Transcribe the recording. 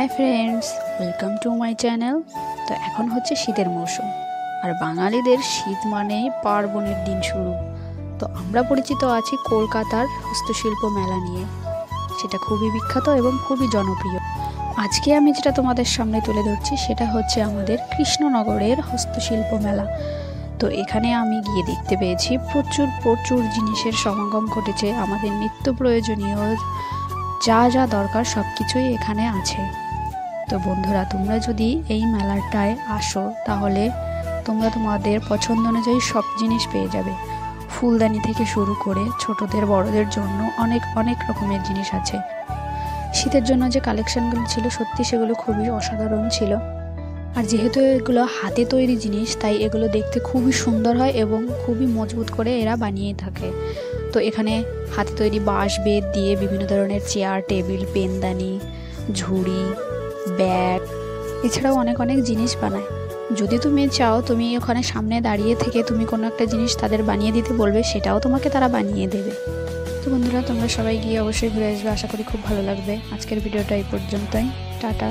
Hi friends, welcome to my channel. তো এখন হচ্ছে শীতের মৌসুম, আর বাঙালিদের শীত মানেই পার্বণের দিন শুরু। তো আমরা পরিচিত আছি কলকাতার হস্তশিল্প মেলা নিয়ে, সেটা খুবই বিখ্যাত এবং খুবই জনপ্রিয়। আজকে আমি যেটা তোমাদের সামনে তুলে ধরছি সেটা হচ্ছে আমাদের কৃষ্ণনগরের হস্তশিল্প মেলা। তো এখানে আমি গিয়ে দেখতে পেয়েছি প্রচুর প্রচুর জিনিসের সমাগম ঘটেছে। আমাদের নিত্য প্রয়োজনীয় যা যা দরকার সব কিছুই এখানে আছে। তো বন্ধুরা, তোমরা যদি এই মেলাটায় আসো তাহলে তোমরা তোমাদের পছন্দ অনুযায়ী সব জিনিস পেয়ে যাবে। ফুলদানি থেকে শুরু করে ছোটদের বড়দের জন্য অনেক অনেক রকমের জিনিস আছে। শীতের জন্য যে কালেকশনগুলো ছিল সত্যি সেগুলো খুবই অসাধারণ ছিল। আর যেহেতু এগুলো হাতে তৈরি জিনিস, তাই এগুলো দেখতে খুবই সুন্দর হয় এবং খুবই মজবুত করে এরা বানিয়ে থাকে। তো এখানে হাতে তৈরি বাঁশ বেত দিয়ে বিভিন্ন ধরনের চেয়ার, টেবিল, পেনদানি, ঝুড়ি, ব্যাগ, এছাড়াও অনেক অনেক জিনিস বানায়। যদি তুমি চাও, তুমি ওখানে সামনে দাঁড়িয়ে থেকে তুমি কোনো একটা জিনিস তাদের বানিয়ে দিতে বলবে, সেটাও তোমাকে তারা বানিয়ে দেবে। তো বন্ধুরা, তোমরা সবাই গিয়ে অবশ্যই ঘুরে আসবে, আশা করি খুব ভালো লাগবে। আজকের ভিডিওটা এই পর্যন্তই, টাটা।